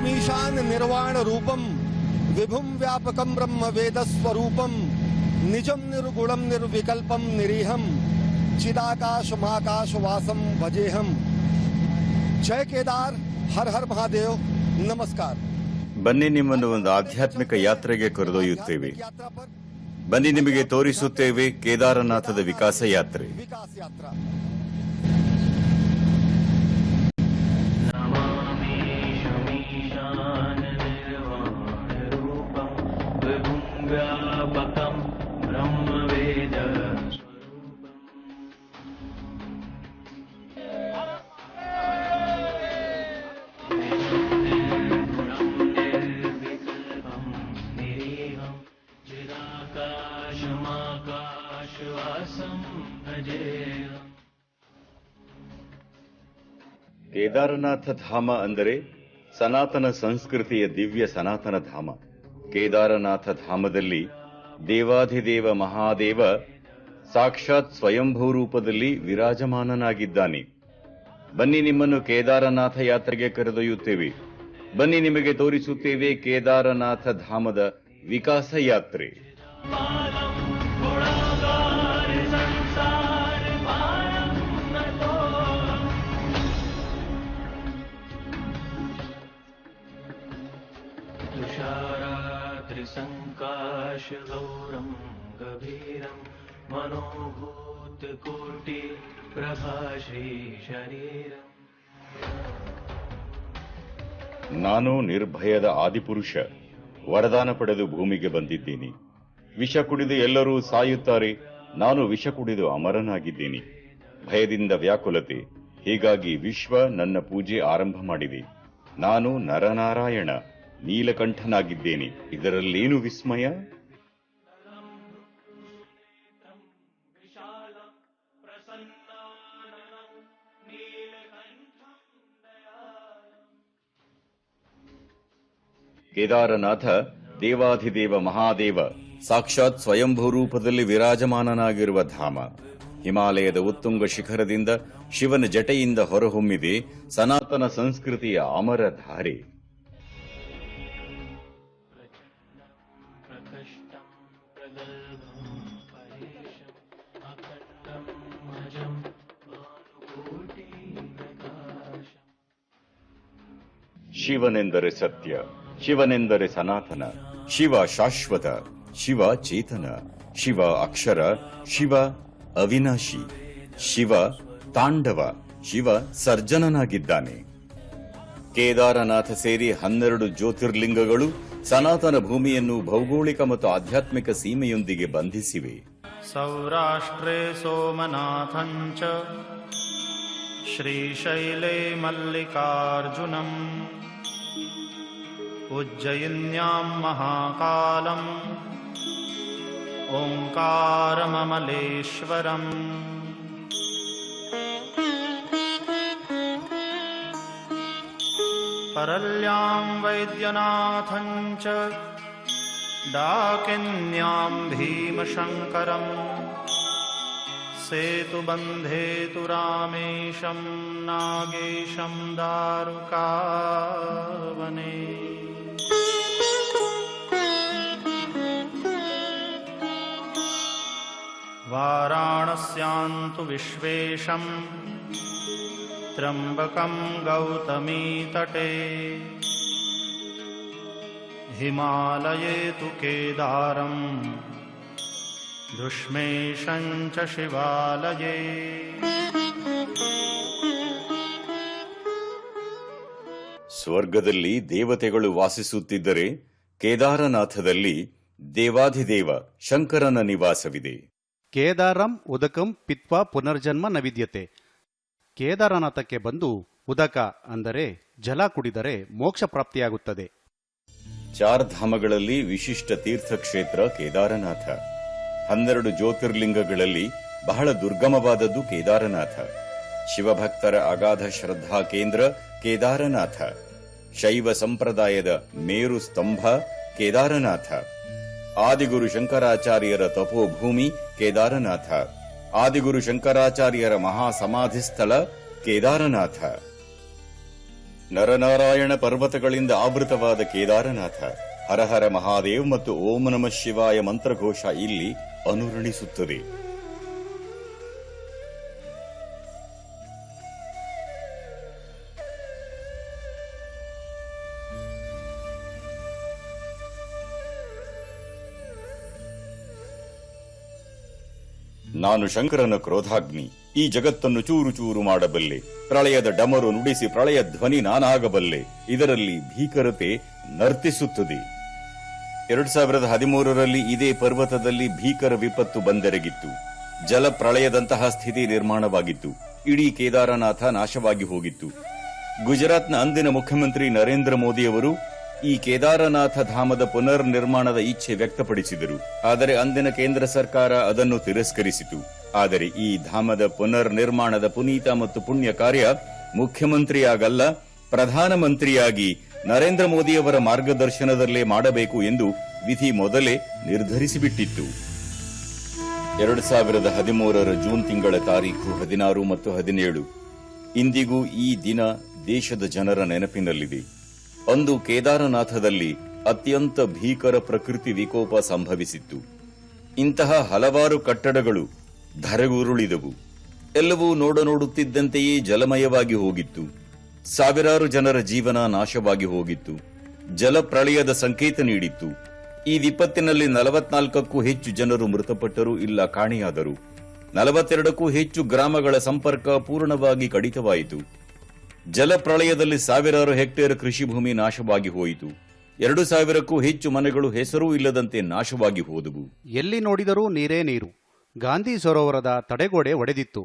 मीशान निर्वाण रूपम विभुम व्यापकम ब्रह्म वेद स्वरूपम निजम निर्गुणम निर्विकल्पम निरीहम चिदाकाश महाकाश वासम भजेहम। जय केदार, हर हर महादेव, नमस्कार। ಬನ್ನಿ ನಿಮ್ಮನ್ನು ಒಂದು ಆಧ್ಯಾತ್ಮಿಕ ಯಾತ್ರೆಗೆ ಕರೆದೊಯ್ಯುತ್ತೇವೆ. ಬನ್ನಿ ನಿಮಗೆ ತೋರಿಸುತ್ತೇವೆ ಕೇದಾರನಾಥದ ವಿಕಾಸ ಯಾತ್ರೆ. ಕೇದಾರನಾಥ ಧಾಮ ಅಂದರೆ ಸನಾತನ ಸಂಸ್ಕೃತಿಯ ದಿವ್ಯ ಸನಾತನ ಧಾಮ. ಕೇದಾರನಾಥ ಧಾಮದಲ್ಲಿ ದೇವಾಧಿದೇವ ಮಹಾದೇವ ಸಾಕ್ಷಾತ್ ಸ್ವಯಂಭೂ ರೂಪದಲ್ಲಿ ವಿರಾಜಮಾನನಾಗಿದ್ದಾನೆ. ಬನ್ನಿ ನಿಮ್ಮನ್ನು ಕೇದಾರನಾಥ ಯಾತ್ರೆಗೆ ಕರೆದೊಯ್ಯುತ್ತೇವೆ. ಬನ್ನಿ ನಿಮಗೆ ತೋರಿಸುತ್ತೇವೆ ಕೇದಾರನಾಥ ಧಾಮದ ವಿಕಾಸ ಯಾತ್ರೆ. संकाश गौरम गभीरम मनोभूत कोटि प्रभाश्री शरीरम. ನಾನು ನಿರ್ಭಯದ ಆದಿಪುರುಷ. ವರದಾನ ಪಡೆದು ಭೂಮಿಗೆ ಬಂದಿದ್ದೀನಿ. ವಿಷ ಕುಡಿದು ಎಲ್ಲರೂ ಸಾಯುತ್ತಾರೆ, ನಾನು ವಿಷ ಕುಡಿದು ಅಮರನಾಗಿದ್ದೀನಿ. ಭಯದಿಂದ ವ್ಯಾಕುಲತೆ, ಹೀಗಾಗಿ ವಿಶ್ವ ನನ್ನ ಪೂಜೆ ಆರಂಭ ಮಾಡಿದೆ. ನಾನು ನರನಾರಾಯಣ ನೀಲಕಂಠನಾಗಿದ್ದೇನೆ. ಇದರಲ್ಲೇನು ವಿಸ್ಮಯ? ಕೇದಾರನಾಥ ದೇವಾಧಿದೇವ ಮಹಾದೇವ ಸಾಕ್ಷಾತ್ ಸ್ವಯಂಭೂ ರೂಪದಲ್ಲಿ ವಿರಾಜಮಾನನಾಗಿರುವ ಧಾಮ. ಹಿಮಾಲಯದ ಉತ್ತುಂಗ ಶಿಖರದಿಂದ ಶಿವನ ಜಟೆಯಿಂದ ಹೊರಹೊಮ್ಮಿದೆ ಸನಾತನ ಸಂಸ್ಕೃತಿಯ ಅಮರ ಧಾರೆ. ಶಿವನೆಂದರೆ ಸತ್ಯ, ಶಿವನೆಂದರೆ ಸನಾತನ, ಶಿವ ಶಾಶ್ವತ, ಶಿವ ಚೇತನ, ಶಿವ ಅಕ್ಷರ, ಶಿವ ಅವಿನಾಶಿ, ಶಿವ ತಾಂಡವ, ಶಿವ ಸರ್ಜನನಾಗಿದ್ದಾನೆ. ಕೇದಾರನಾಥ ಸೇರಿ 12 ಜ್ಯೋತಿರ್ಲಿಂಗಗಳು ಸನಾತನ ಭೂಮಿಯನ್ನು ಭೌಗೋಳಿಕ ಮತ್ತು ಆಧ್ಯಾತ್ಮಿಕ ಸೀಮೆಯೊಂದಿಗೆ ಬಂಧಿಸಿವೆ. ಸೌರಾಷ್ಟ್ರೇ ಸೋಮನಾಥಂಚ ಶ್ರೀಶೈಲೇ ಮಲ್ಲಿಕಾರ್ಜುನಂ ಉಜ್ಜಯಿನ್ಯಾಂ ಮಹಾಕಾಲಂ ಓಂಕಾರಮಮಲೇಶ್ವರಂ. ಪರಲ್ಯಾಂ ವೈದ್ಯನಾಥಂಚ ಡಾಕಿನ್ಯಾಂ ಭೀಮಶಂಕರಂ ಸೇತುಬಂಧೇತು ರಾಮೇಶಂ ನಾಗೇಶಂ ದಾರುಕಾವನೆ. ವಾರಾಣಸ್ಯಾಂತು ವಿಶ್ವೇಶಂ ತ್ರ್ಯಂಬಕಂ ಗೌತಮೀ ತಟೇ ಹಿಮಾಲಯೇ ತು ಕೇದಾರಂ ಧುಷ್ಮೇಶಂ ಚ ಶಿವಾಲಯೇ. ಸ್ವರ್ಗದಲ್ಲಿ ದೇವತೆಗಳು ವಾಸಿಸುತ್ತಿದ್ದರೆ ಕೇದಾರನಾಥದಲ್ಲಿ ದೇವಾಧಿದೇವ ಶಂಕರನ ನಿವಾಸವಿದೆ. ಕೇದಾರಂ ಉದಕಂ ಪಿತ್ವಾ ಪುನರ್ಜನ್ಮ ನ ವಿದ್ಯತೆ. ಕೇದಾರನಾಥಕ್ಕೆ ಬಂದು ಉದಕ ಅಂದರೆ ಜಲ ಕುಡಿದರೆ ಮೋಕ್ಷ ಪ್ರಾಪ್ತಿಯಾಗುತ್ತದೆ. ಚಾರ್ಧಾಮಗಳಲ್ಲಿ ವಿಶಿಷ್ಟ ತೀರ್ಥಕ್ಷೇತ್ರ ಕೇದಾರನಾಥ. 12 ಜ್ಯೋತಿರ್ಲಿಂಗಗಳಲ್ಲಿ ಬಹಳ ದುರ್ಗಮವಾದದ್ದು ಕೇದಾರನಾಥ. ಶಿವಭಕ್ತರ ಅಗಾಧ ಶ್ರದ್ಧಾ ಕೇಂದ್ರ ಕೇದಾರನಾಥ. ಶೈವ ಸಂಪ್ರದಾಯದ ಮೇರು ಸ್ತಂಭ ಕೇದಾರನಾಥ. ಆದಿಗುರು ಶಂಕರಾಚಾರ್ಯರ ತಪೋಭೂಮಿ ಕೇದಾರನಾಥ. ಆದಿಗುರು ಶಂಕರಾಚಾರ್ಯರ ಮಹಾಸಮಾಧಿ ಸ್ಥಳ ಕೇದಾರನಾಥ. ನರನಾರಾಯಣ ಪರ್ವತಗಳಿಂದ ಆವೃತವಾದ ಕೇದಾರನಾಥ. ಹರಹರ ಮಹಾದೇವ್ ಮತ್ತು ಓಂ ನಮಃ ಶಿವಾಯ ಮಂತ್ರಘೋಷ ಇಲ್ಲಿ ಅನುರಣಿಸುತ್ತದೆ. ನಾನು ಶಂಕರನ ಕ್ರೋಧಾಗ್ನಿ. ಈ ಜಗತ್ತನ್ನು ಚೂರು ಚೂರು ಮಾಡಬಲ್ಲೆ. ಪ್ರಳಯದ ಡಮರು ನುಡಿಸಿ ಪ್ರಳಯ ಧ್ವನಿ ನಾನಾಗಬಲ್ಲೆ. ಇದರಲ್ಲಿ ಭೀಕರತೆ ನರ್ತಿಸುತ್ತದೆ. 2013ರಲ್ಲಿ ಇದೇ ಪರ್ವತದಲ್ಲಿ ಭೀಕರ ವಿಪತ್ತು ಬಂದೆರಗಿತ್ತು. ಜಲ ಪ್ರಳಯದಂತಹ ಸ್ಥಿತಿ ನಿರ್ಮಾಣವಾಗಿತ್ತು. ಇಡೀ ಕೇದಾರನಾಥ ನಾಶವಾಗಿ ಹೋಗಿತ್ತು. ಗುಜರಾತ್ನ ಅಂದಿನ ಮುಖ್ಯಮಂತ್ರಿ ನರೇಂದ್ರ ಮೋದಿಯವರು ಈ ಕೇದಾರನಾಥ ಧಾಮದ ಪುನರ್ ನಿರ್ಮಾಣದ ಇಚ್ಛೆ ವ್ಯಕ್ತಪಡಿಸಿದರು. ಆದರೆ ಅಂದಿನ ಕೇಂದ್ರ ಸರ್ಕಾರ ಅದನ್ನು ತಿರಸ್ಕರಿಸಿತು. ಆದರೆ ಈ ಧಾಮದ ಪುನರ್ ನಿರ್ಮಾಣದ ಪುನೀತ ಮತ್ತು ಪುಣ್ಯ ಕಾರ್ಯ ಮುಖ್ಯಮಂತ್ರಿಯಾಗಲ್ಲ, ಪ್ರಧಾನಮಂತ್ರಿಯಾಗಿ ನರೇಂದ್ರ ಮೋದಿಯವರ ಮಾರ್ಗದರ್ಶನದಲ್ಲೇ ಮಾಡಬೇಕು ಎಂದು ವಿಧಿ ಮೊದಲೇ ನಿರ್ಧರಿಸಿಬಿಟ್ಟಿತ್ತು. 2013ರ ಜೂನ್ ತಿಂಗಳ ತಾರೀಖು 16 ಮತ್ತು 17 ಇಂದಿಗೂ ಈ ದಿನ ದೇಶದ ಜನರ ನೆನಪಿನಲ್ಲಿದೆ. ಅಂದು ಕೇದಾರನಾಥದಲ್ಲಿ ಅತ್ಯಂತ ಭೀಕರ ಪ್ರಕೃತಿ ವಿಕೋಪ ಸಂಭವಿಸಿತ್ತು. ಇಂತಹ ಹಲವಾರು ಕಟ್ಟಡಗಳು ಧರೆಗುರುಳಿದವು. ಎಲ್ಲವೂ ನೋಡುತ್ತಿದ್ದಂತೆಯೇ ಜಲಮಯವಾಗಿ ಹೋಗಿತ್ತು. ಸಾವಿರಾರು ಜನರ ಜೀವನ ನಾಶವಾಗಿ ಹೋಗಿತ್ತು. ಜಲಪ್ರಳಯದ ಸಂಕೇತ ನೀಡಿತ್ತು. ಈ ವಿಪತ್ತಿನಲ್ಲಿ 44ಕ್ಕೂ ಹೆಚ್ಚು ಜನರು ಮೃತಪಟ್ಟರು, ಇಲ್ಲ ಕಾಣೆಯಾದರು. 42ಕ್ಕೂ ಹೆಚ್ಚು ಗ್ರಾಮಗಳ ಸಂಪರ್ಕ ಪೂರ್ಣವಾಗಿ ಕಡಿತವಾಯಿತು. ಜಲಪ್ರಳಯದಲ್ಲಿ ಸಾವಿರಾರು ಹೆಕ್ಟೇರ್ ಕೃಷಿ ಭೂಮಿ ನಾಶವಾಗಿ ಹೋಯಿತು. 2000ಕ್ಕೂ ಹೆಚ್ಚು ಮನೆಗಳು ಹೆಸರೂ ಇಲ್ಲದಂತೆ ನಾಶವಾಗಿ ಹೋದವು. ಎಲ್ಲಿ ನೋಡಿದರೂ ನೀರೇ ನೀರು. ಗಾಂಧಿ ಸರೋವರದ ತಡೆಗೋಡೆ ಒಡೆದಿತ್ತು.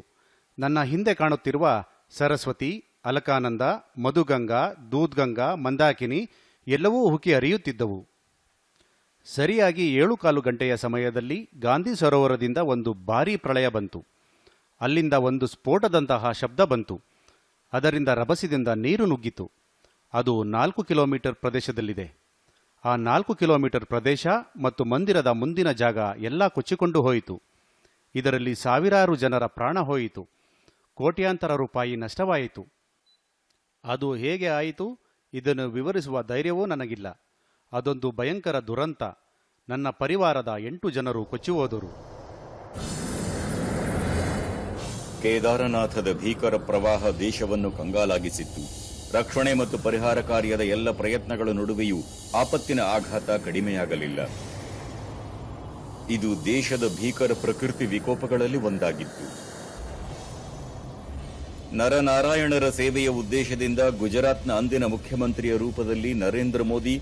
ನನ್ನ ಹಿಂದೆ ಕಾಣುತ್ತಿರುವ ಸರಸ್ವತಿ, ಅಲಕಾನಂದ, ಮಧುಗಂಗಾ, ದೂದ್ಗಂಗಾ, ಮಂದಾಕಿನಿ ಎಲ್ಲವೂ ಹುಕ್ಕಿ ಹರಿಯುತ್ತಿದ್ದವು. ಸರಿಯಾಗಿ 7 ಗಂಟೆಯ ಸಮಯದಲ್ಲಿ ಗಾಂಧಿ ಸರೋವರದಿಂದ ಒಂದು ಭಾರೀ ಪ್ರಳಯ ಬಂತು. ಅಲ್ಲಿಂದ ಒಂದು ಸ್ಫೋಟದಂತಹ ಶಬ್ದ ಬಂತು. ಅದರಿಂದ ರಭಸದಿಂದ ನೀರು ನುಗ್ಗಿತು. ಅದು 4 ಕಿಲೋಮೀಟರ್ ಪ್ರದೇಶದಲ್ಲಿದೆ. ಆ 4 ಕಿಲೋಮೀಟರ್ ಪ್ರದೇಶ ಮತ್ತು ಮಂದಿರದ ಮುಂದಿನ ಜಾಗ ಎಲ್ಲ ಕೊಚ್ಚಿಕೊಂಡು ಹೋಯಿತು. ಇದರಲ್ಲಿ ಸಾವಿರಾರು ಜನರ ಪ್ರಾಣ ಹೋಯಿತು. ಕೋಟ್ಯಾಂತರ ರೂಪಾಯಿ ನಷ್ಟವಾಯಿತು. ಅದು ಹೇಗೆ ಆಯಿತು ಇದನ್ನು ವಿವರಿಸುವ ಧೈರ್ಯವೂ ನನಗಿಲ್ಲ. ಅದೊಂದು ಭಯಂಕರ ದುರಂತ. ನನ್ನ ಪರಿವಾರದ 8 ಜನರು ಕೊಚ್ಚಿ ಹೋದರು. ಕೇದಾರನಾಥದ ಭೀಕರ ಪ್ರವಾಹ ದೇಶವನ್ನು ಕಂಗಾಲಾಗಿಸಿತ್ತು. ರಕ್ಷಣೆ ಮತ್ತು ಪರಿಹಾರ ಕಾರ್ಯದ ಎಲ್ಲ ಪ್ರಯತ್ನಗಳ ನಡುವೆಯೂ ಆಪತ್ತಿನ ಆಘಾತ ಕಡಿಮೆಯಾಗಲಿಲ್ಲ. ಇದು ದೇಶದ ಭೀಕರ ಪ್ರಕೃತಿ ವಿಕೋಪಗಳಲ್ಲಿ ಒಂದಾಗಿತ್ತು. ನರನಾರಾಯಣರ ಸೇವೆಯ ಉದ್ದೇಶದಿಂದ ಗುಜರಾತ್ನ ಅಂದಿನ ಮುಖ್ಯಮಂತ್ರಿಯ ರೂಪದಲ್ಲಿ ನರೇಂದ್ರ ಮೋದಿ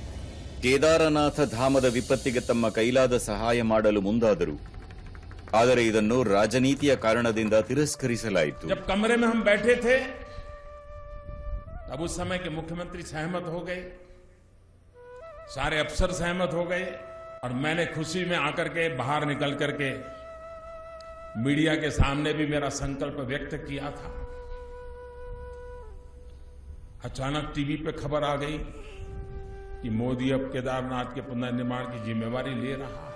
ಕೇದಾರನಾಥ ಧಾಮದ ವಿಪತ್ತಿಗೆ ತಮ್ಮ ಕೈಲಾದ ಸಹಾಯ ಮಾಡಲು ಮುಂದಾದರು. ಆದರೆ ಇದನ್ನು ರಾಜನೀತಿಯ ಕಾರಣದಿಂದ ತಿರಸ್ಕರಿಸಲಾಯಿತು. जब कमरे में हम बैठे थे तब उस समय के मुख्यमंत्री सहमत हो गए, सारे अफसर सहमत हो गए और मैंने खुशी में आकर के बाहर निकल करके मीडिया के सामने भी मेरा संकल्प व्यक्त किया था. अचानक टीवी पे खबर आ गई कि मोदी अब केदारनाथ के पुनर्निर्माण की जिम्मेवारी ले रहा है.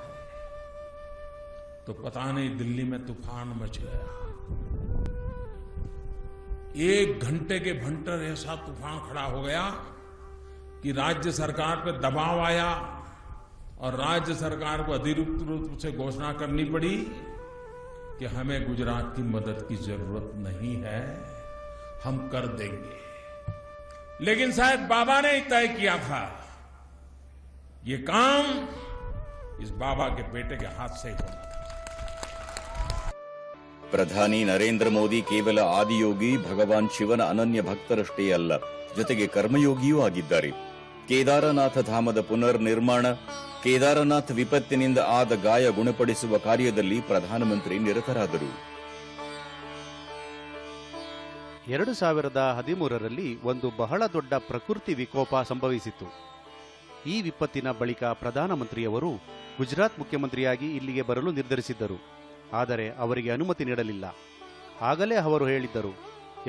तो पता नहीं दिल्ली में तूफान मच गया. 1 घंटे के भंटर ऐसा तूफान खड़ा हो गया कि राज्य सरकार पर दबाव आया और राज्य सरकार को अधिकृत रूप से घोषणा करनी पड़ी कि हमें गुजरात की मदद की जरूरत नहीं है, हम कर देंगे. लेकिन शायद बाबा ने तय किया था ये काम इस बाबा के बेटे के हाथ से होना था. ಪ್ರಧಾನಿ ನರೇಂದ್ರ ಮೋದಿ ಕೇವಲ ಆದಿಯೋಗಿ ಭಗವಾನ್ ಶಿವನ ಅನನ್ಯ ಭಕ್ತರಷ್ಟೇ ಅಲ್ಲ, ಜೊತೆಗೆ ಕರ್ಮಯೋಗಿಯೂ ಆಗಿದ್ದಾರೆ. ಕೇದಾರನಾಥ ಧಾಮದ ಪುನರ್ ನಿರ್ಮಾಣ ಕೇದಾರನಾಥ್ ವಿಪತ್ತಿನಿಂದ ಆದ ಗಾಯ ಗುಣಪಡಿಸುವ ಕಾರ್ಯದಲ್ಲಿ ಪ್ರಧಾನಮಂತ್ರಿ ನಿರತರಾದರು. 2013ರಲ್ಲಿ ಒಂದು ಬಹಳ ದೊಡ್ಡ ಪ್ರಕೃತಿ ವಿಕೋಪ ಸಂಭವಿಸಿತ್ತು. ಈ ವಿಪತ್ತಿನ ಬಳಿಕ ಪ್ರಧಾನಮಂತ್ರಿಯವರು ಗುಜರಾತ್ ಮುಖ್ಯಮಂತ್ರಿಯಾಗಿ ಇಲ್ಲಿಗೆ ಬರಲು ನಿರ್ಧರಿಸಿದ್ದರು. ಆದರೆ ಅವರಿಗೆ ಅನುಮತಿ ನೀಡಲಿಲ್ಲ. ಆಗಲೇ ಅವರು ಹೇಳಿದ್ದರು,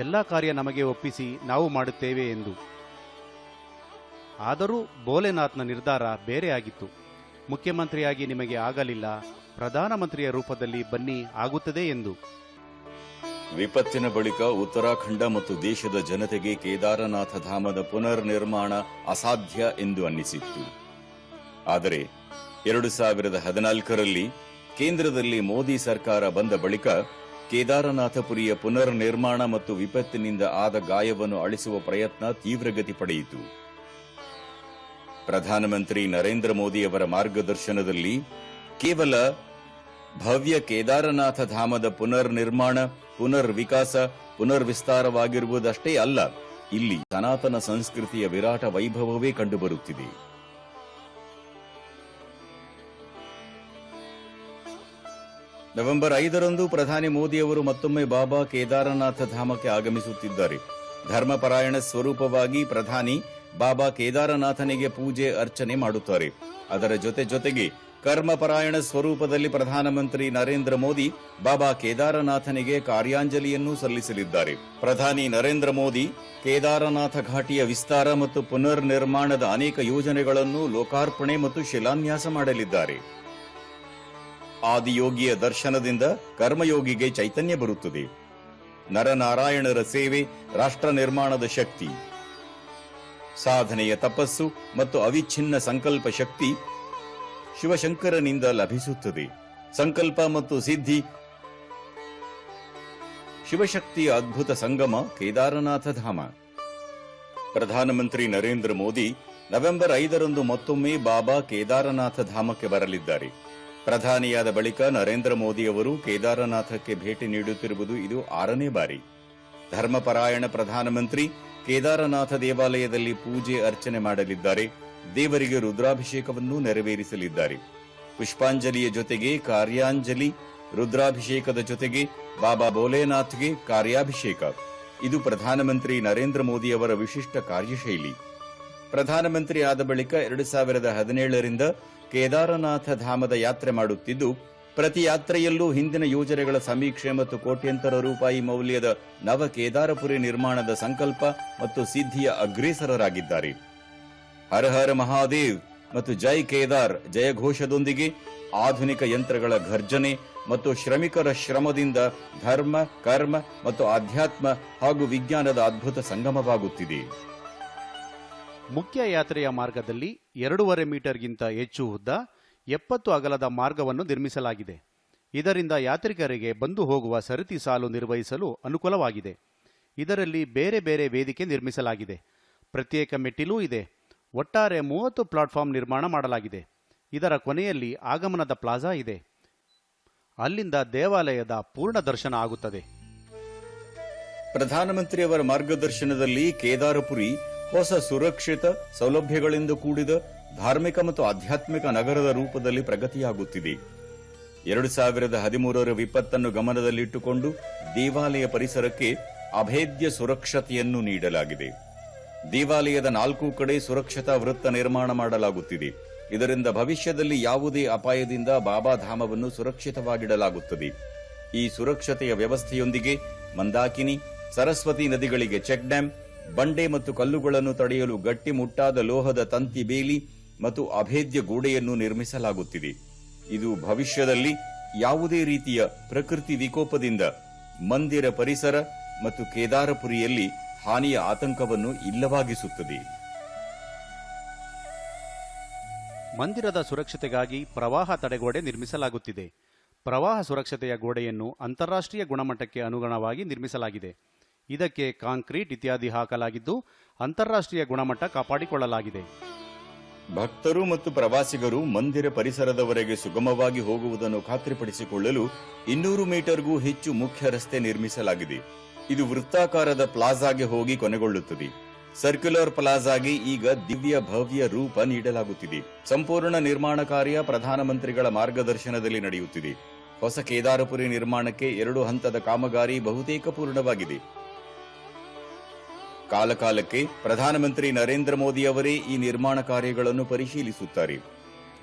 ಎಲ್ಲ ಕಾರ್ಯ ನಮಗೆ ಒಪ್ಪಿಸಿ ನಾವು ಮಾಡುತ್ತೇವೆ ಎಂದು. ಆದರೂ ಭೋಲೆನಾಥ್ನ ನಿರ್ಧಾರ ಬೇರೆ ಆಗಿತ್ತು. ಮುಖ್ಯಮಂತ್ರಿಯಾಗಿ ನಿಮಗೆ ಆಗಲಿಲ್ಲ, ಪ್ರಧಾನಮಂತ್ರಿಯ ರೂಪದಲ್ಲಿ ಬನ್ನಿ, ಆಗುತ್ತದೆ ಎಂದು. ವಿಪತ್ತಿನ ಬಳಿಕ ಉತ್ತರಾಖಂಡ ಮತ್ತು ದೇಶದ ಜನತೆಗೆ ಕೇದಾರನಾಥ ಧಾಮದ ಪುನರ್ ನಿರ್ಮಾಣ ಅಸಾಧ್ಯ ಎಂದು ಅನ್ನಿಸಿತ್ತು. ಆದರೆ 2014ರಲ್ಲಿ ಕೇಂದ್ರದಲ್ಲಿ ಮೋದಿ ಸರ್ಕಾರ ಬಂದ ಬಳಿಕ ಕೇದಾರನಾಥಪುರಿಯ ಪುನರ್ ನಿರ್ಮಾಣ ಮತ್ತು ವಿಪತ್ತಿನಿಂದ ಆದ ಗಾಯವನ್ನು ಅಳಿಸುವ ಪ್ರಯತ್ನ ತೀವ್ರಗತಿ ಪಡೆಯಿತು. ಪ್ರಧಾನಮಂತ್ರಿ ನರೇಂದ್ರ ಮೋದಿಯವರ ಮಾರ್ಗದರ್ಶನದಲ್ಲಿ ಕೇವಲ ಭವ್ಯ ಕೇದಾರನಾಥ ಧಾಮದ ಪುನರ್ ನಿರ್ಮಾಣ, ಪುನರ್ ವಿಕಾಸ, ಪುನರ್ ವಿಸ್ತಾರವಾಗಿರುವುದಷ್ಟೇ ಅಲ್ಲ, ಇಲ್ಲಿ ಸನಾತನ ಸಂಸ್ಕೃತಿಯ ವಿರಾಟ ವೈಭವವೇ ಕಂಡುಬರುತ್ತಿದೆ. ನವೆಂಬರ್ 5ರಂದು ಪ್ರಧಾನಿ ಮೋದಿಯವರು ಮತ್ತೊಮ್ಮೆ ಬಾಬಾ ಕೇದಾರನಾಥ ಧಾಮಕ್ಕೆ ಆಗಮಿಸುತ್ತಿದ್ದಾರೆ. ಧರ್ಮಪರಾಯಣ ಸ್ವರೂಪವಾಗಿ ಪ್ರಧಾನಿ ಬಾಬಾ ಕೇದಾರನಾಥನಿಗೆ ಪೂಜೆ ಅರ್ಚನೆ ಮಾಡುತ್ತಾರೆ. ಅದರ ಜೊತೆಗೆ ಕರ್ಮಪರಾಯಣ ಸ್ವರೂಪದಲ್ಲಿ ಪ್ರಧಾನಮಂತ್ರಿ ನರೇಂದ್ರ ಮೋದಿ ಬಾಬಾ ಕೇದಾರನಾಥನಿಗೆ ಕಾರ್ಯಾಂಜಲಿಯನ್ನೂ ಸಲ್ಲಿಸಲಿದ್ದಾರೆ. ಪ್ರಧಾನಿ ನರೇಂದ್ರ ಮೋದಿ ಕೇದಾರನಾಥ ಘಾಟಿಯ ವಿಸ್ತಾರ ಮತ್ತು ಪುನರ್ ನಿರ್ಮಾಣದ ಅನೇಕ ಯೋಜನೆಗಳನ್ನು ಲೋಕಾರ್ಪಣೆ ಮತ್ತು ಶಿಲಾನ್ಯಾಸ ಮಾಡಲಿದ್ದಾರೆ. ಆದಿಯೋಗಿಯ ದರ್ಶನದಿಂದ ಕರ್ಮಯೋಗಿಗೆ ಚೈತನ್ಯ ಬರುತ್ತದೆ. ನರನಾರಾಯಣರ ಸೇವೆ ರಾಷ್ಟ್ರ ನಿರ್ಮಾಣದ ಶಕ್ತಿ. ಸಾಧನೆಯ ತಪಸ್ಸು ಮತ್ತು ಅವಿಚ್ಛಿನ್ನ ಸಂಕಲ್ಪ ಶಕ್ತಿ ಶಿವಶಂಕರನಿಂದ ಲಭಿಸುತ್ತದೆ. ಸಂಕಲ್ಪ ಮತ್ತು ಸಿದ್ಧಿ, ಶಿವಶಕ್ತಿಯ ಅದ್ಭುತ ಸಂಗಮ ಕೇದಾರನಾಥ ಧಾಮ. ಪ್ರಧಾನಮಂತ್ರಿ ನರೇಂದ್ರ ಮೋದಿ ನವೆಂಬರ್ 5ರಂದು ಮತ್ತೊಮ್ಮೆ ಬಾಬಾ ಕೇದಾರನಾಥ ಧಾಮಕ್ಕೆ ಬರಲಿದ್ದಾರೆ. ಪ್ರಧಾನಿಯಾದ ಬಳಿಕ ನರೇಂದ್ರ ಮೋದಿಯವರು ಕೇದಾರನಾಥಕ್ಕೆ ಭೇಟಿ ನೀಡುತ್ತಿರುವುದು ಇದು 6ನೇ ಬಾರಿ. ಧರ್ಮಪರಾಯಣ ಪ್ರಧಾನಮಂತ್ರಿ ಕೇದಾರನಾಥ ದೇವಾಲಯದಲ್ಲಿ ಪೂಜೆ ಅರ್ಚನೆ ಮಾಡಲಿದ್ದಾರೆ. ದೇವರಿಗೆ ರುದ್ರಾಭಿಷೇಕವನ್ನು ನೆರವೇರಿಸಲಿದ್ದಾರೆ. ಪುಷ್ಪಾಂಜಲಿಯ ಜೊತೆಗೆ ಕಾರ್ಯಾಂಜಲಿ, ರುದ್ರಾಭಿಷೇಕದ ಜೊತೆಗೆ ಬಾಬಾ ಭೋಲೆನಾಥ್ಗೆ ಕಾರ್ಯಾಭಿಷೇಕ. ಇದು ಪ್ರಧಾನಮಂತ್ರಿ ನರೇಂದ್ರ ಮೋದಿಯವರ ವಿಶಿಷ್ಟ ಕಾರ್ಯಶೈಲಿ. ಪ್ರಧಾನಮಂತ್ರಿ ಆದ ಬಳಿಕ 2017ರಿಂದ ಕೇದಾರನಾಥ ಧಾಮದ ಯಾತ್ರೆ ಮಾಡುತ್ತಿದ್ದು, ಪ್ರತಿ ಯಾತ್ರೆಯಲ್ಲೂ ಹಿಂದಿನ ಯೋಜನೆಗಳ ಸಮೀಕ್ಷೆ ಮತ್ತು ಕೋಟ್ಯಂತರ ರೂಪಾಯಿ ಮೌಲ್ಯದ ನವ ಕೇದಾರಪುರಿ ನಿರ್ಮಾಣದ ಸಂಕಲ್ಪ ಮತ್ತು ಸಿದ್ಧಿಯ ಅಗ್ರೇಸರರಾಗಿದ್ದಾರೆ. ಹರ ಹರ ಮಹಾದೇವ್ ಮತ್ತು ಜೈ ಕೇದಾರ್ ಜಯಘೋಷದೊಂದಿಗೆ ಆಧುನಿಕ ಯಂತ್ರಗಳ ಘರ್ಜನೆ ಮತ್ತು ಶ್ರಮಿಕರ ಶ್ರಮದಿಂದ ಧರ್ಮ, ಕರ್ಮ ಮತ್ತು ಆಧ್ಯಾತ್ಮ ಹಾಗೂ ವಿಜ್ಞಾನದ ಅದ್ಭುತ ಸಂಗಮವಾಗುತ್ತಿದೆ. ಮುಖ್ಯ ಯಾತ್ರೆಯ ಮಾರ್ಗದಲ್ಲಿ 2.5 ಮೀಟರ್ಗಿಂತ ಹೆಚ್ಚು ಉದ್ದ, 70 ಅಗಲದ ಮಾರ್ಗವನ್ನು ನಿರ್ಮಿಸಲಾಗಿದೆ. ಇದರಿಂದ ಯಾತ್ರಿಕರಿಗೆ ಬಂದು ಹೋಗುವ ಸರತಿ ಸಾಲು ನಿರ್ವಹಿಸಲು ಅನುಕೂಲವಾಗಿದೆ. ಇದರಲ್ಲಿ ಬೇರೆ ಬೇರೆ ವೇದಿಕೆ ನಿರ್ಮಿಸಲಾಗಿದೆ. ಪ್ರತ್ಯೇಕ ಮೆಟ್ಟಿಲೂ ಇದೆ. ಒಟ್ಟಾರೆ 30 ಪ್ಲಾಟ್ಫಾರ್ಮ್ ನಿರ್ಮಾಣ ಮಾಡಲಾಗಿದೆ. ಇದರ ಕೊನೆಯಲ್ಲಿ ಆಗಮನದ ಪ್ಲಾಜಾ ಇದೆ. ಅಲ್ಲಿಂದ ದೇವಾಲಯದ ಪೂರ್ಣ ದರ್ಶನ ಆಗುತ್ತದೆ. ಪ್ರಧಾನಮಂತ್ರಿಯವರ ಮಾರ್ಗದರ್ಶನದಲ್ಲಿ ಕೇದಾರಪುರಿ ಹೊಸ ಸುರಕ್ಷಿತ ಸೌಲಭ್ಯಗಳಿಂದ ಕೂಡಿದ ಧಾರ್ಮಿಕ ಮತ್ತು ಆಧ್ಯಾತ್ಮಿಕ ನಗರದ ರೂಪದಲ್ಲಿ ಪ್ರಗತಿಯಾಗುತ್ತಿದೆ. 2013ರ ವಿಪತ್ತನ್ನು ಗಮನದಲ್ಲಿಟ್ಟುಕೊಂಡು ದೇವಾಲಯ ಪರಿಸರಕ್ಕೆ ಅಭೇದ್ಯ ಸುರಕ್ಷತೆಯನ್ನು ನೀಡಲಾಗಿದೆ. ದೇವಾಲಯದ 4 ಕಡೆ ಸುರಕ್ಷತಾ ವೃತ್ತ ನಿರ್ಮಾಣ ಮಾಡಲಾಗುತ್ತಿದೆ. ಇದರಿಂದ ಭವಿಷ್ಯದಲ್ಲಿ ಯಾವುದೇ ಅಪಾಯದಿಂದ ಬಾಬಾ ಧಾಮವನ್ನು ಸುರಕ್ಷಿತವಾಗಿಡಲಾಗುತ್ತದೆ. ಈ ಸುರಕ್ಷತೆಯ ವ್ಯವಸ್ಥೆಯೊಂದಿಗೆ ಮಂದಾಕಿನಿ, ಸರಸ್ವತಿ ನದಿಗಳಿಗೆ ಚೆಕ್ ಡ್ಯಾಂ, ಬಂಡೆ ಮತ್ತು ಕಲ್ಲುಗಳನ್ನು ತಡೆಯಲು ಗಟ್ಟಿಮುಟ್ಟಾದ ಲೋಹದ ತಂತಿ ಬೇಲಿ ಮತ್ತು ಅಭೇದ್ಯ ಗೋಡೆಯನ್ನು ನಿರ್ಮಿಸಲಾಗುತ್ತಿದೆ. ಇದು ಭವಿಷ್ಯದಲ್ಲಿ ಯಾವುದೇ ರೀತಿಯ ಪ್ರಕೃತಿ ವಿಕೋಪದಿಂದ ಮಂದಿರ ಪರಿಸರ ಮತ್ತು ಕೇದಾರಪುರಿಯಲ್ಲಿ ಹಾನಿಯ ಆತಂಕವನ್ನು ಇಲ್ಲವಾಗಿಸುತ್ತದೆ. ಮಂದಿರದ ಸುರಕ್ಷತೆಗಾಗಿ ಪ್ರವಾಹ ತಡೆಗೋಡೆ ನಿರ್ಮಿಸಲಾಗುತ್ತಿದೆ. ಪ್ರವಾಹ ಸುರಕ್ಷತೆಯ ಗೋಡೆಯನ್ನು ಅಂತಾರಾಷ್ಟ್ರೀಯ ಗುಣಮಟ್ಟಕ್ಕೆ ಅನುಗುಣವಾಗಿ ನಿರ್ಮಿಸಲಾಗಿದೆ. ಇದಕ್ಕೆ ಕಾಂಕ್ರೀಟ್ ಇತ್ಯಾದಿ ಹಾಕಲಾಗಿದ್ದು ಅಂತಾರಾಷ್ಟ್ರೀಯ ಗುಣಮಟ್ಟ ಕಾಪಾಡಿಕೊಳ್ಳಲಾಗಿದೆ. ಭಕ್ತರು ಮತ್ತು ಪ್ರವಾಸಿಗರು ಮಂದಿರ ಪರಿಸರದವರೆಗೆ ಸುಗಮವಾಗಿ ಹೋಗುವುದನ್ನು ಖಾತ್ರಿಪಡಿಸಿಕೊಳ್ಳಲು 200 ಮೀಟರ್ಗೂ ಹೆಚ್ಚು ಮುಖ್ಯ ರಸ್ತೆ ನಿರ್ಮಿಸಲಾಗಿದೆ. ಇದು ವೃತ್ತಾಕಾರದ ಪ್ಲಾಜಾಗೆ ಹೋಗಿ ಕೊನೆಗೊಳ್ಳುತ್ತದೆ. ಸರ್ಕ್ಯುಲರ್ ಪ್ಲಾಜಾಗೆ ಈಗ ದಿವ್ಯ ಭವ್ಯ ರೂಪ ನೀಡಲಾಗುತ್ತಿದೆ. ಸಂಪೂರ್ಣ ನಿರ್ಮಾಣ ಕಾರ್ಯ ಪ್ರಧಾನಮಂತ್ರಿಗಳ ಮಾರ್ಗದರ್ಶನದಲ್ಲಿ ನಡೆಯುತ್ತಿದೆ. ಹೊಸ ಕೇದಾರಪುರಿ ನಿರ್ಮಾಣಕ್ಕೆ 2 ಹಂತದ ಕಾಮಗಾರಿ ಬಹುತೇಕ ಪೂರ್ಣವಾಗಿದೆ. ಕಾಲಕಾಲಕ್ಕೆ ಪ್ರಧಾನಮಂತ್ರಿ ನರೇಂದ್ರ ಮೋದಿ ಅವರೇ ಈ ನಿರ್ಮಾಣ ಕಾರ್ಯಗಳನ್ನು ಪರಿಶೀಲಿಸುತ್ತಾರೆ.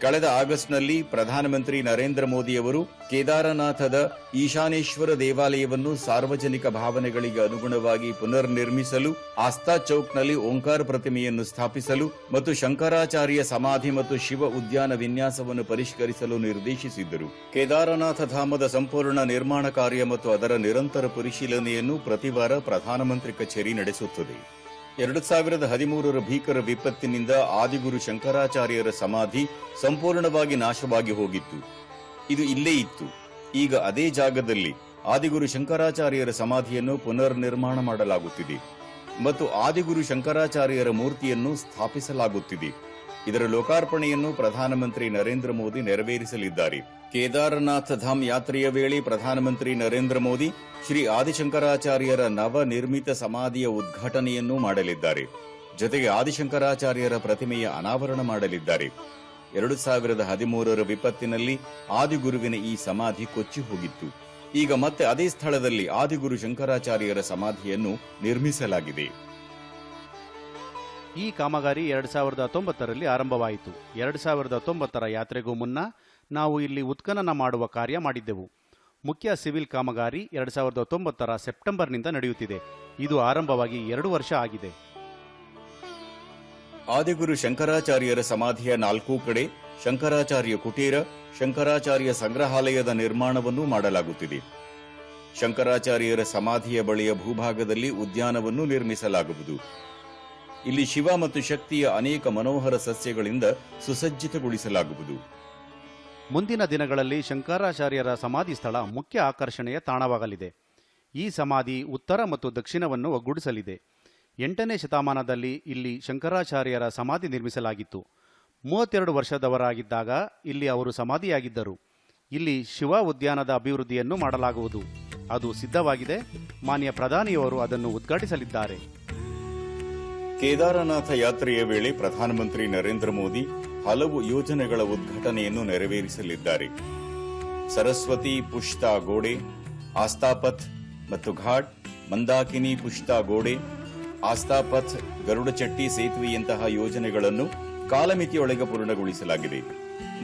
ಕಳೆದ ಆಗಸ್ಟ್ನಲ್ಲಿ ಪ್ರಧಾನಮಂತ್ರಿ ನರೇಂದ್ರ ಮೋದಿ ಅವರು ಕೇದಾರನಾಥದ ಈಶಾನೇಶ್ವರ ದೇವಾಲಯವನ್ನು ಸಾರ್ವಜನಿಕ ಭಾವನೆಗಳಿಗೆ ಅನುಗುಣವಾಗಿ ಪುನರ್ ನಿರ್ಮಿಸಲು, ಆಸ್ಥಾ ಚೌಕ್ನಲ್ಲಿ ಓಂಕಾರ ಪ್ರತಿಮೆಯನ್ನು ಸ್ಥಾಪಿಸಲು ಮತ್ತು ಶಂಕರಾಚಾರ್ಯ ಸಮಾಧಿ ಮತ್ತು ಶಿವ ಉದ್ಯಾನ ವಿನ್ಯಾಸವನ್ನು ಪರಿಷ್ಕರಿಸಲು ನಿರ್ದೇಶಿಸಿದ್ದರು. ಕೇದಾರನಾಥ ಧಾಮದ ಸಂಪೂರ್ಣ ನಿರ್ಮಾಣ ಕಾರ್ಯ ಮತ್ತು ಅದರ ನಿರಂತರ ಪರಿಶೀಲನೆಯನ್ನು ಪ್ರತಿವಾರ ಪ್ರಧಾನಮಂತ್ರಿ ಕಚೇರಿ ನಡೆಸುತ್ತದೆ. 2013ರ ಭೀಕರ ವಿಪತ್ತಿನಿಂದ ಆದಿಗುರು ಶಂಕರಾಚಾರ್ಯರ ಸಮಾಧಿ ಸಂಪೂರ್ಣವಾಗಿ ನಾಶವಾಗಿ ಹೋಗಿತ್ತು. ಇದು ಇಲ್ಲೇ ಇತ್ತು. ಈಗ ಅದೇ ಜಾಗದಲ್ಲಿ ಆದಿಗುರು ಶಂಕರಾಚಾರ್ಯರ ಸಮಾಧಿಯನ್ನು ಪುನರ್ ನಿರ್ಮಾಣ ಮಾಡಲಾಗುತ್ತಿದೆ ಮತ್ತು ಆದಿಗುರು ಶಂಕರಾಚಾರ್ಯರ ಮೂರ್ತಿಯನ್ನು ಸ್ಥಾಪಿಸಲಾಗುತ್ತಿದೆ. ಇದರ ಲೋಕಾರ್ಪಣೆಯನ್ನು ಪ್ರಧಾನಮಂತ್ರಿ ನರೇಂದ್ರ ಮೋದಿ ನೆರವೇರಿಸಲಿದ್ದಾರೆ. ಕೇದಾರನಾಥ ಧಾಮ್ ಯಾತ್ರೆಯ ವೇಳೆ ಪ್ರಧಾನಮಂತ್ರಿ ನರೇಂದ್ರ ಮೋದಿ ಶ್ರೀ ಆದಿಶಂಕರಾಚಾರ್ಯರ ನವ ನಿರ್ಮಿತ ಸಮಾಧಿಯ ಉದ್ಘಾಟನೆಯನ್ನೂ ಮಾಡಲಿದ್ದಾರೆ. ಜೊತೆಗೆ ಆದಿಶಂಕರಾಚಾರ್ಯರ ಪ್ರತಿಮೆಯ ಅನಾವರಣ ಮಾಡಲಿದ್ದಾರೆ. 2013ರ ವಿಪತ್ತಿನಲ್ಲಿ ಆದಿಗುರುವಿನ ಈ ಸಮಾಧಿ ಕೊಚ್ಚಿ ಹೋಗಿತ್ತು. ಈಗ ಮತ್ತೆ ಅದೇ ಸ್ಥಳದಲ್ಲಿ ಆದಿಗುರು ಶಂಕರಾಚಾರ್ಯರ ಸಮಾಧಿಯನ್ನು ನಿರ್ಮಿಸಲಾಗಿದೆ. ಈ ಕಾಮಗಾರಿ 2019ರಲ್ಲಿ ಆರಂಭವಾಯಿತು. 2019ರ ಯಾತ್ರೆಗೂ ಮುನ್ನ ನಾವು ಇಲ್ಲಿ ಉತ್ಖನನ ಮಾಡುವ ಕಾರ್ಯ ಮಾಡಿದ್ದೆವು. ಮುಖ್ಯ ಸಿವಿಲ್ ಕಾಮಗಾರಿ 2019ರ ಸೆಪ್ಟೆಂಬರ್ನಿಂದ ನಡೆಯುತ್ತಿದೆ. ಇದು ಆರಂಭವಾಗಿ 2 ವರ್ಷ ಆಗಿದೆ. ಆದಿಗುರು ಶಂಕರಾಚಾರ್ಯರ ಸಮಾಧಿಯ 4 ಕಡೆ ಶಂಕರಾಚಾರ್ಯ ಕುಟೀರ, ಶಂಕರಾಚಾರ್ಯ ಸಂಗ್ರಹಾಲಯದ ನಿರ್ಮಾಣವನ್ನೂ ಮಾಡಲಾಗುತ್ತಿದೆ. ಶಂಕರಾಚಾರ್ಯರ ಸಮಾಧಿಯ ಬಳಿಯ ಭೂಭಾಗದಲ್ಲಿ ಉದ್ಯಾನವನ್ನು ನಿರ್ಮಿಸಲಾಗುವುದು. ಇಲ್ಲಿ ಶಿವ ಮತ್ತು ಶಕ್ತಿಯ ಅನೇಕ ಮನೋಹರ ಸಸ್ಯಗಳಿಂದ ಸುಸಜ್ಜಿತಗೊಳಿಸಲಾಗುವುದು. ಮುಂದಿನ ದಿನಗಳಲ್ಲಿ ಶಂಕರಾಚಾರ್ಯರ ಸಮಾಧಿ ಸ್ಥಳ ಮುಖ್ಯ ಆಕರ್ಷಣೆಯ ತಾಣವಾಗಲಿದೆ. ಈ ಸಮಾಧಿ ಉತ್ತರ ಮತ್ತು ದಕ್ಷಿಣವನ್ನು ಒಗ್ಗೂಡಿಸಲಿದೆ. 8ನೇ ಶತಮಾನದಲ್ಲಿ ಇಲ್ಲಿ ಶಂಕರಾಚಾರ್ಯರ ಸಮಾಧಿ ನಿರ್ಮಿಸಲಾಗಿತ್ತು. 32 ವರ್ಷದವರಾಗಿದ್ದಾಗ ಇಲ್ಲಿ ಅವರು ಸಮಾಧಿಯಾಗಿದ್ದರು. ಇಲ್ಲಿ ಶಿವ ಉದ್ಯಾನದ ಅಭಿವೃದ್ಧಿಯನ್ನು ಮಾಡಲಾಗುವುದು. ಅದು ಸಿದ್ಧವಾಗಿದೆ. ಮಾನ್ಯ ಪ್ರಧಾನಿಯವರು ಅದನ್ನು ಉದ್ಘಾಟಿಸಲಿದ್ದಾರೆ. ಕೇದಾರನಾಥ ಯಾತ್ರೆಯ ವೇಳೆ ಪ್ರಧಾನಮಂತ್ರಿ ನರೇಂದ್ರ ಮೋದಿ ಹಲವು ಯೋಜನೆಗಳ ಉದ್ಘಾಟನೆಯನ್ನು ನೆರವೇರಿಸಲಿದ್ದಾರೆ. ಸರಸ್ವತಿ ಪುಷ್ತಾ ಗೋಡೆ, ಆಸ್ಥಾಪಥ್ ಮತ್ತು ಘಾಟ್, ಮಂದಾಕಿನಿ ಪುಷ್ತಾ ಗೋಡೆ, ಆಸ್ಥಾಪಥ್, ಗರುಡಚಟ್ಟಿ ಸೇತುವೆಯಂತಹ ಯೋಜನೆಗಳನ್ನು ಕಾಲಮಿತಿಯೊಳಗೆ ಪೂರ್ಣಗೊಳಿಸಲಾಗಿದೆ.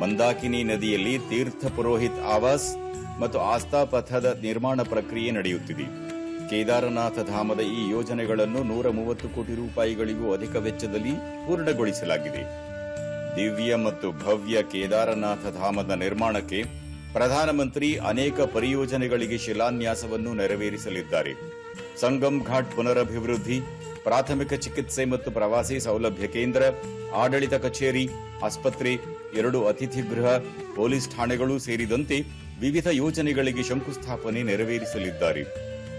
ಮಂದಾಕಿನಿ ನದಿಯಲ್ಲಿ ತೀರ್ಥ ಪುರೋಹಿತ್ ಆವಾಸ್ ಮತ್ತು ಆಸ್ಥಾಪಥದ ನಿರ್ಮಾಣ ಪ್ರಕ್ರಿಯೆ ನಡೆಯುತ್ತಿದೆ. ಕೇದಾರನಾಥ ಧಾಮದ ಈ ಯೋಜನೆಗಳನ್ನು 130 ಕೋಟಿ ರೂಪಾಯಿಗಳಿಗೂ ಅಧಿಕ ವೆಚ್ಚದಲ್ಲಿ ಪೂರ್ಣಗೊಳಿಸಲಾಗಿದೆ. ದಿವ್ಯ ಮತ್ತು ಭವ್ಯ ಕೇದಾರನಾಥ ಧಾಮದ ನಿರ್ಮಾಣಕ್ಕೆ ಪ್ರಧಾನಮಂತ್ರಿ ಅನೇಕ ಪರಿಯೋಜನೆಗಳಿಗೆ ಶಿಲಾನ್ಯಾಸವನ್ನು ನೆರವೇರಿಸಲಿದ್ದಾರೆ. ಸಂಗಮ್ ಘಾಟ್ ಪುನರಭಿವೃದ್ಧಿ, ಪ್ರಾಥಮಿಕ ಚಿಕಿತ್ಸೆ ಮತ್ತು ಪ್ರವಾಸಿ ಸೌಲಭ್ಯ ಕೇಂದ್ರ, ಆಡಳಿತ ಕಚೇರಿ, ಆಸ್ಪತ್ರೆ, 2 ಅತಿಥಿ ಗೃಹ, ಪೊಲೀಸ್ ಠಾಣೆಗಳು ಸೇರಿದಂತೆ ವಿವಿಧ ಯೋಜನೆಗಳಿಗೆ ಶಂಕುಸ್ಥಾಪನೆ ನೆರವೇರಿಸಲಿದ್ದಾರೆ.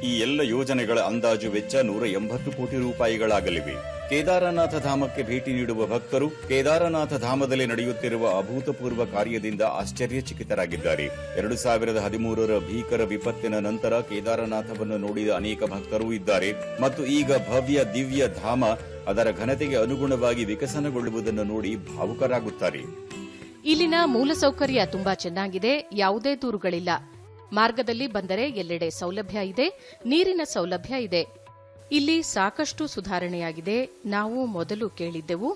ಈ ಎಲ್ಲ ಯೋಜನೆಗಳ ಅಂದಾಜು ವೆಚ್ಚ 180 ಕೋಟಿ ರೂಪಾಯಿಗಳಾಗಲಿವೆ. ಕೇದಾರನಾಥ ಧಾಮಕ್ಕೆ ಭೇಟಿ ನೀಡುವ ಭಕ್ತರು ಕೇದಾರನಾಥ ಧಾಮದಲ್ಲಿ ನಡೆಯುತ್ತಿರುವ ಅಭೂತಪೂರ್ವ ಕಾರ್ಯದಿಂದ ಆಶ್ಚರ್ಯಚಕಿತರಾಗಿದ್ದಾರೆ. 2013ರ ಭೀಕರ ವಿಪತ್ತಿನ ನಂತರ ಕೇದಾರನಾಥವನ್ನು ನೋಡಿದ ಅನೇಕ ಭಕ್ತರೂ ಇದ್ದಾರೆ ಮತ್ತು ಈಗ ಭವ್ಯ ದಿವ್ಯ ಧಾಮ ಅದರ ಘನತೆಗೆ ಅನುಗುಣವಾಗಿ ವಿಕಸನಗೊಳ್ಳುವುದನ್ನು ನೋಡಿ ಭಾವುಕರಾಗುತ್ತಾರೆ. ಇಲ್ಲಿನ ಮೂಲಸೌಕರ್ಯ ತುಂಬಾ ಚೆನ್ನಾಗಿದೆ. ಯಾವುದೇ ದೂರುಗಳಿಲ್ಲ. ಮಾರ್ಗದಲ್ಲಿ ಬಂದರೆ ಎಲ್ಲೆಡೆ ಸೌಲಭ್ಯ ಇದೆ. ನೀರಿನ ಸೌಲಭ್ಯ ಇದೆ. ಇಲ್ಲಿ ಸಾಕಷ್ಟು ಸುಧಾರಣೆಯಾಗಿದೆ. ನಾವು ಮೊದಲು ಕೇಳಿದ್ದೆವು,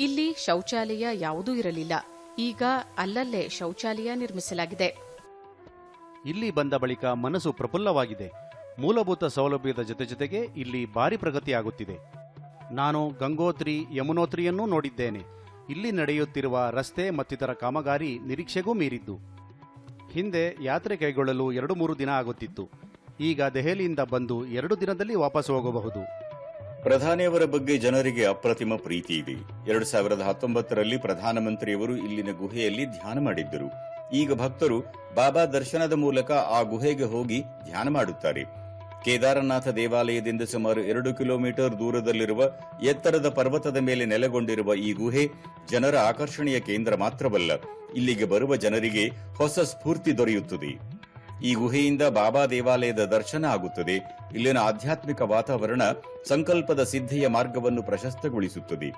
ಇಲ್ಲಿ ಶೌಚಾಲಯ ಯಾವುದೂ ಇರಲಿಲ್ಲ. ಈಗ ಅಲ್ಲಲ್ಲೇ ಶೌಚಾಲಯ ನಿರ್ಮಿಸಲಾಗಿದೆ. ಇಲ್ಲಿ ಬಂದ ಬಳಿಕ ಮನಸ್ಸು ಪ್ರಫುಲ್ಲವಾಗಿದೆ. ಮೂಲಭೂತ ಸೌಲಭ್ಯದ ಜೊತೆಗೆ ಇಲ್ಲಿ ಭಾರಿ ಪ್ರಗತಿಯಾಗುತ್ತಿದೆ. ನಾನು ಗಂಗೋತ್ರಿ, ಯಮುನೋತ್ರಿಯನ್ನೂ ನೋಡಿದ್ದೇನೆ. ಇಲ್ಲಿ ನಡೆಯುತ್ತಿರುವ ರಸ್ತೆ ಮತ್ತಿತರ ಕಾಮಗಾರಿ ನಿರೀಕ್ಷೆಗೂ ಮೀರಿದ್ದು. ಹಿಂದೆ ಯಾತ್ರೆ ಕೈಗೊಳ್ಳಲು 2-3 ದಿನ ಆಗುತ್ತಿತ್ತು. ಈಗ ದೆಹಲಿಯಿಂದ ಬಂದು 2 ದಿನದಲ್ಲಿ ವಾಪಸ್ ಹೋಗಬಹುದು. ಪ್ರಧಾನಿಯವರ ಬಗ್ಗೆ ಜನರಿಗೆ ಅಪ್ರತಿಮ ಪ್ರೀತಿ ಇದೆ. 2019ರಲ್ಲಿ ಪ್ರಧಾನಮಂತ್ರಿಯವರು ಇಲ್ಲಿನ ಗುಹೆಯಲ್ಲಿ ಧ್ಯಾನ ಮಾಡಿದ್ದರು. ಈಗ ಭಕ್ತರು ಬಾಬಾ ದರ್ಶನದ ಮೂಲಕ ಆ ಗುಹೆಗೆ ಹೋಗಿ ಧ್ಯಾನ ಮಾಡುತ್ತಾರೆ. ಕೇದಾರನಾಥ ದೇವಾಲಯದಿಂದ ಸುಮಾರು 2 ಕಿಲೋಮೀಟರ್ ದೂರದಲ್ಲಿರುವ ಎತ್ತರದ ಪರ್ವತದ ಮೇಲೆ ನೆಲೆಗೊಂಡಿರುವ ಈ ಗುಹೆ ಜನರ ಆಕರ್ಷಣೆಯ ಕೇಂದ್ರ ಮಾತ್ರವಲ್ಲ, ಇಲ್ಲಿಗೆ ಬರುವ ಜನರಿಗೆ ಹೊಸ ಸ್ಫೂರ್ತಿ ದೊರೆಯುತ್ತದೆ. ಈ ಗುಹೆಯಿಂದ ಬಾಬಾ ದೇವಾಲಯದ ದರ್ಶನ ಆಗುತ್ತದೆ. ಇಲ್ಲಿನ ಆಧ್ಯಾತ್ಮಿಕ ವಾತಾವರಣ ಸಂಕಲ್ಪದ ಸಿದ್ಧಿಯ ಮಾರ್ಗವನ್ನು ಪ್ರಶಸ್ತಗೊಳಿಸುತ್ತದೆ.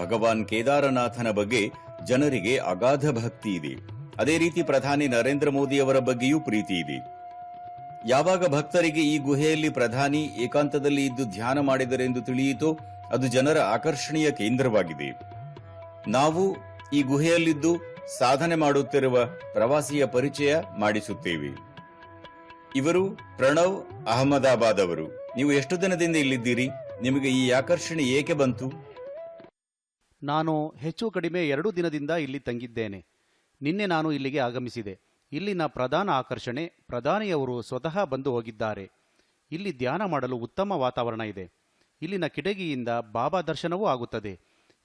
ಭಗವಾನ್ ಕೇದಾರನಾಥನ ಬಗ್ಗೆ ಜನರಿಗೆ ಅಗಾಧ ಭಕ್ತಿ ಇದೆ. ಅದೇ ರೀತಿ ಪ್ರಧಾನಿ ನರೇಂದ್ರ ಮೋದಿಯವರ ಬಗ್ಗೆಯೂ ಪ್ರೀತಿ ಇದೆ. ಯಾವಾಗ ಭಕ್ತರಿಗೆ ಈ ಗುಹೆಯಲ್ಲಿ ಪ್ರಧಾನಿ ಏಕಾಂತದಲ್ಲಿ ಇದ್ದು ಧ್ಯಾನ ಮಾಡಿದರೆಂದು ತಿಳಿಯಿತೋ ಅದು ಜನರ ಆಕರ್ಷಣೆಯ ಕೇಂದ್ರವಾಗಿದೆ. ನಾವು ಈ ಗುಹೆಯಲ್ಲಿದ್ದು ಸಾಧನೆ ಮಾಡುತ್ತಿರುವ ಪ್ರವಾಸಿಯ ಪರಿಚಯ ಮಾಡಿಸುತ್ತೇವೆ. ಇವರು ಪ್ರಣವ್ ಅಹಮದಾಬಾದ್ ಅವರು. ನೀವು ಎಷ್ಟು ದಿನದಿಂದ ಇಲ್ಲಿದ್ದೀರಿ? ನಿಮಗೆ ಈ ಆಕರ್ಷಣೆ ಏಕೆ ಬಂತು? ನಾನು ಹೆಚ್ಚು ಕಡಿಮೆ 2 ದಿನದಿಂದ ಇಲ್ಲಿ ತಂಗಿದ್ದೇನೆ. ನಿನ್ನೆ ನಾನು ಇಲ್ಲಿಗೆ ಆಗಮಿಸಿದೆ. ಇಲ್ಲಿನ ಪ್ರಧಾನ ಆಕರ್ಷಣೆ ಪ್ರಧಾನಿಯವರು ಸ್ವತಃ ಬಂದು ಹೋಗಿದ್ದಾರೆ. ಇಲ್ಲಿ ಧ್ಯಾನ ಮಾಡಲು ಉತ್ತಮ ವಾತಾವರಣ ಇದೆ. ಇಲ್ಲಿನ ಕಿಟಕಿಯಿಂದ ಬಾಬಾ ದರ್ಶನವೂ ಆಗುತ್ತದೆ.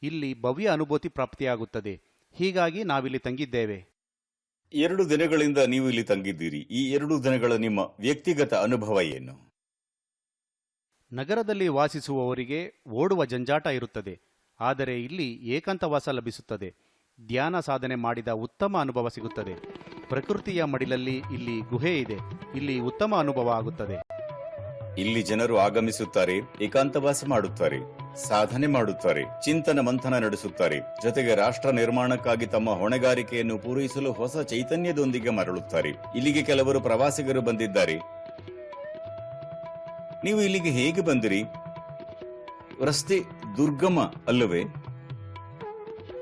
ಇಲ್ಲಿ ಭವ್ಯ ಅನುಭೂತಿ ಪ್ರಾಪ್ತಿಯಾಗುತ್ತದೆ. ಹೀಗಾಗಿ ನಾವಿಲ್ಲಿ ತಂಗಿದ್ದೇವೆ. 2 ದಿನಗಳಿಂದ ನೀವು ಇಲ್ಲಿ ತಂಗಿದ್ದೀರಿ. ಈ 2 ದಿನಗಳ ನಿಮ್ಮ ವ್ಯಕ್ತಿಗತ ಅನುಭವ ಏನು? ನಗರದಲ್ಲಿ ವಾಸಿಸುವವರಿಗೆ ಓಡುವ ಜಂಜಾಟ ಇರುತ್ತದೆ. ಆದರೆ ಇಲ್ಲಿ ಏಕಾಂತವಾಸ ಲಭಿಸುತ್ತದೆ. ಧ್ಯಾನ ಸಾಧನೆ ಮಾಡಿದ ಉತ್ತಮ ಅನುಭವ ಸಿಗುತ್ತದೆ. ಪ್ರಕೃತಿಯ ಮಡಿಲಲ್ಲಿ ಇಲ್ಲಿ ಗುಹೆ ಇದೆ. ಇಲ್ಲಿ ಉತ್ತಮ ಅನುಭವ ಆಗುತ್ತದೆ. ಇಲ್ಲಿ ಜನರು ಆಗಮಿಸುತ್ತಾರೆ, ಏಕಾಂತವಾಸ ಮಾಡುತ್ತಾರೆ, ಸಾಧನೆ ಮಾಡುತ್ತಾರೆ, ಚಿಂತನ ಮಂಥನ ನಡೆಸುತ್ತಾರೆ. ಜೊತೆಗೆ ರಾಷ್ಟ್ರ ನಿರ್ಮಾಣಕ್ಕಾಗಿ ತಮ್ಮ ಹೊಣೆಗಾರಿಕೆಯನ್ನು ಪೂರೈಸಲು ಹೊಸ ಚೈತನ್ಯದೊಂದಿಗೆ ಮರಳುತ್ತಾರೆ. ಇಲ್ಲಿಗೆ ಕೆಲವರು ಪ್ರವಾಸಿಗರು ಬಂದಿದ್ದಾರೆ. ನೀವು ಇಲ್ಲಿಗೆ ಹೇಗೆ ಬಂದಿರಿ? ರಸ್ತೆ ದುರ್ಗಮ ಅಲ್ಲವೇ?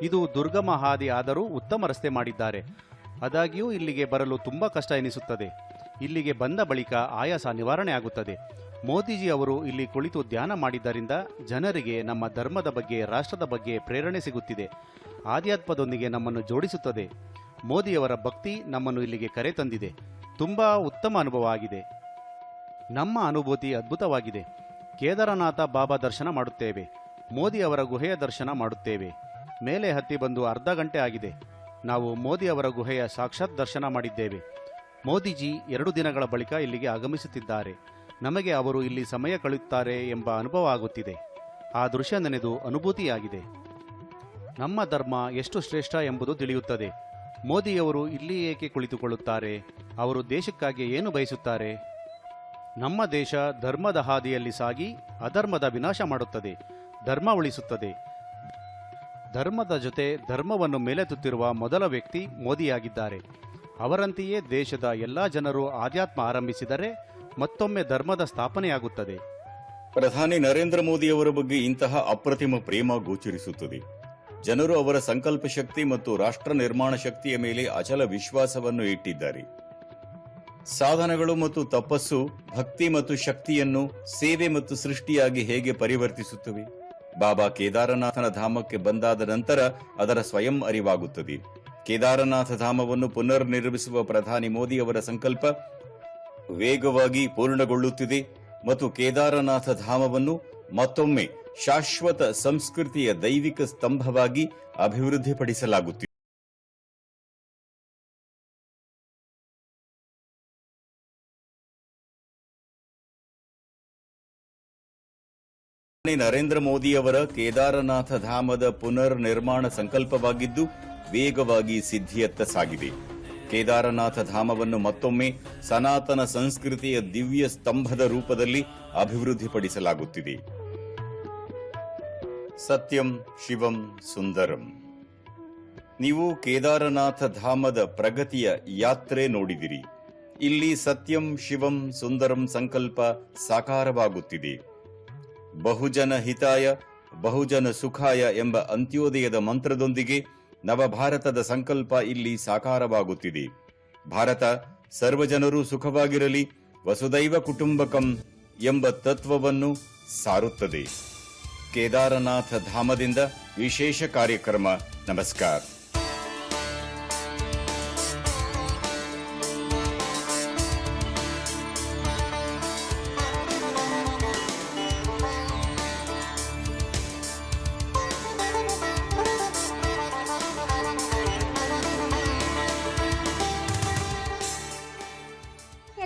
ಇದು ದುರ್ಗಮ ಹಾದಿ ಆದರೂ ಉತ್ತಮ ರಸ್ತೆ ಮಾಡಿದ್ದಾರೆ. ಆದಾಗ್ಯೂ ಇಲ್ಲಿಗೆ ಬರಲು ತುಂಬಾ ಕಷ್ಟ ಎನಿಸುತ್ತದೆ. ಇಲ್ಲಿಗೆ ಬಂದ ಬಳಿಕ ಆಯಾಸ ನಿವಾರಣೆ ಆಗುತ್ತದೆ. ಮೋದಿಜಿ ಅವರು ಇಲ್ಲಿ ಕುಳಿತು ಧ್ಯಾನ ಮಾಡಿದ್ದರಿಂದ ಜನರಿಗೆ ನಮ್ಮ ಧರ್ಮದ ಬಗ್ಗೆ, ರಾಷ್ಟ್ರದ ಬಗ್ಗೆ ಪ್ರೇರಣೆ ಸಿಗುತ್ತಿದೆ. ಆಧ್ಯಾತ್ಮದೊಂದಿಗೆ ನಮ್ಮನ್ನು ಜೋಡಿಸುತ್ತದೆ. ಮೋದಿಯವರ ಭಕ್ತಿ ನಮ್ಮನ್ನು ಇಲ್ಲಿಗೆ ಕರೆ ತಂದಿದೆ. ತುಂಬಾ ಉತ್ತಮ ಅನುಭವ ಆಗಿದೆ. ನಮ್ಮ ಅನುಭೂತಿ ಅದ್ಭುತವಾಗಿದೆ. ಕೇದಾರನಾಥ ಬಾಬಾ ದರ್ಶನ ಮಾಡುತ್ತೇವೆ. ಮೋದಿ ಅವರ ಗುಹೆಯ ದರ್ಶನ ಮಾಡುತ್ತೇವೆ. ಮೇಲೆ ಹತ್ತಿ ಬಂದು ಅರ್ಧ ಗಂಟೆ ಆಗಿದೆ. ನಾವು ಮೋದಿ ಅವರ ಗುಹೆಯ ಸಾಕ್ಷಾತ್ ದರ್ಶನ ಮಾಡಿದ್ದೇವೆ. ಮೋದಿಜಿ 2 ದಿನಗಳ ಬಳಿಕ ಇಲ್ಲಿಗೆ ಆಗಮಿಸುತ್ತಿದ್ದಾರೆ. ನಮಗೆ ಅವರು ಇಲ್ಲಿ ಸಮಯ ಕಳೆಯುತ್ತಾರೆ ಎಂಬ ಅನುಭವ ಆಗುತ್ತಿದೆ. ಆ ದೃಶ್ಯ ನೆನೆದು ಅನುಭೂತಿಯಾಗಿದೆ. ನಮ್ಮ ಧರ್ಮ ಎಷ್ಟು ಶ್ರೇಷ್ಠ ಎಂಬುದು ತಿಳಿಯುತ್ತದೆ. ಮೋದಿಯವರು ಇಲ್ಲಿ ಏಕೆ ಕುಳಿತುಕೊಳ್ಳುತ್ತಾರೆ? ಅವರು ದೇಶಕ್ಕಾಗಿ ಏನು ಬಯಸುತ್ತಾರೆ? ನಮ್ಮ ದೇಶ ಧರ್ಮದ ಹಾದಿಯಲ್ಲಿ ಸಾಗಿ ಅಧರ್ಮದ ವಿನಾಶ ಮಾಡುತ್ತದೆ, ಧರ್ಮ ಉಳಿಸುತ್ತದೆ. ಧರ್ಮದ ಜೊತೆ ಧರ್ಮವನ್ನು ಮೇಲೆತ್ತುತ್ತಿರುವ ಮೊದಲ ವ್ಯಕ್ತಿ ಮೋದಿಯಾಗಿದ್ದಾರೆ. ಅವರಂತೆಯೇ ದೇಶದ ಎಲ್ಲ ಜನರು ಆಧ್ಯಾತ್ಮ ಆರಂಭಿಸಿದರೆ ಮತ್ತೊಮ್ಮೆ ಧರ್ಮದ ಸ್ಥಾಪನೆಯಾಗುತ್ತದೆ. ಪ್ರಧಾನಿ ನರೇಂದ್ರ ಮೋದಿಯವರ ಬಗ್ಗೆ ಇಂತಹ ಅಪ್ರತಿಮ ಪ್ರೇಮ ಗೋಚರಿಸುತ್ತದೆ. ಜನರು ಅವರ ಸಂಕಲ್ಪ ಶಕ್ತಿ ಮತ್ತು ರಾಷ್ಟ್ರ ನಿರ್ಮಾಣ ಶಕ್ತಿಯ ಮೇಲೆ ಅಚಲ ವಿಶ್ವಾಸವನ್ನು ಇಟ್ಟಿದ್ದಾರೆ. ಸಾಧನಗಳು ಮತ್ತು ತಪಸ್ಸು ಭಕ್ತಿ ಮತ್ತು ಶಕ್ತಿಯನ್ನು ಸೇವೆ ಮತ್ತು ಸೃಷ್ಟಿಯಾಗಿ ಹೇಗೆ ಪರಿವರ್ತಿಸುತ್ತವೆ? ಬಾಬಾ ಕೇದಾರನಾಥನ ಧಾಮಕ್ಕೆ ಬಂದಾದ ನಂತರ ಅದರ ಸ್ವಯಂ ಅರಿವಾಗುತ್ತದೆ. ಕೇದಾರನಾಥ ಧಾಮವನ್ನು ಪುನರ್ ನಿರ್ಮಿಸುವ ಪ್ರಧಾನಿ ಮೋದಿ ಅವರ ಸಂಕಲ್ಪ ವೇಗವಾಗಿ ಪೂರ್ಣಗೊಳ್ಳುತ್ತಿದೆ ಮತ್ತು ಕೇದಾರನಾಥ ಧಾಮವನ್ನು ಮತ್ತೊಮ್ಮೆ ಶಾಶ್ವತ ಸಂಸ್ಕೃತಿಯ ದೈವಿಕ ಸ್ತಂಭವಾಗಿ ಅಭಿವೃದ್ಧಿಪಡಿಸಲಾಗುತ್ತಿದೆ. ನರೇಂದ್ರ ಮೋದಿಯವರ ಕೇದಾರನಾಥ ಧಾಮದ ಪುನರ್ ನಿರ್ಮಾಣ ಸಂಕಲ್ಪವಾಗಿದ್ದು ವೇಗವಾಗಿ ಸಿದ್ಧಿಯತ್ತ ಸಾಗಿದೆ. ಕೇದಾರನಾಥ ಧಾಮವನ್ನು ಮತ್ತೊಮ್ಮೆ ಸನಾತನ ಸಂಸ್ಕೃತಿಯ ದಿವ್ಯ ಸ್ತಂಭದ ರೂಪದಲ್ಲಿ ಅಭಿವೃದ್ಧಿಪಡಿಸಲಾಗುತ್ತಿದೆ. ಸತ್ಯಂ ಶಿವಂ ಸುಂದರಂ. ನೀವು ಕೇದಾರನಾಥ ಧಾಮದ ಪ್ರಗತಿಯ ಯಾತ್ರೆ ನೋಡಿದಿರಿ. ಇಲ್ಲಿ ಸತ್ಯಂ ಶಿವಂ ಸುಂದರಂ ಸಂಕಲ್ಪ ಸಾಕಾರವಾಗುತ್ತಿದೆ. ಬಹುಜನ ಹಿತಾಯ ಬಹುಜನ ಸುಖಾಯ ಎಂಬ ಅಂತ್ಯೋದಯದ ಮಂತ್ರದೊಂದಿಗೆ ನವಭಾರತದ ಸಂಕಲ್ಪ ಇಲ್ಲಿ ಸಾಕಾರವಾಗುತ್ತಿದೆ. ಭಾರತ ಸರ್ವಜನರು ಸುಖವಾಗಿರಲಿ, ವಸುದೈವ ಕುಟುಂಬಕಂ ಎಂಬ ತತ್ವವನ್ನು ಸಾರುತ್ತದೆ. ಕೇದಾರನಾಥ ಧಾಮದಿಂದ ವಿಶೇಷ ಕಾರ್ಯಕ್ರಮ. ನಮಸ್ಕಾರ.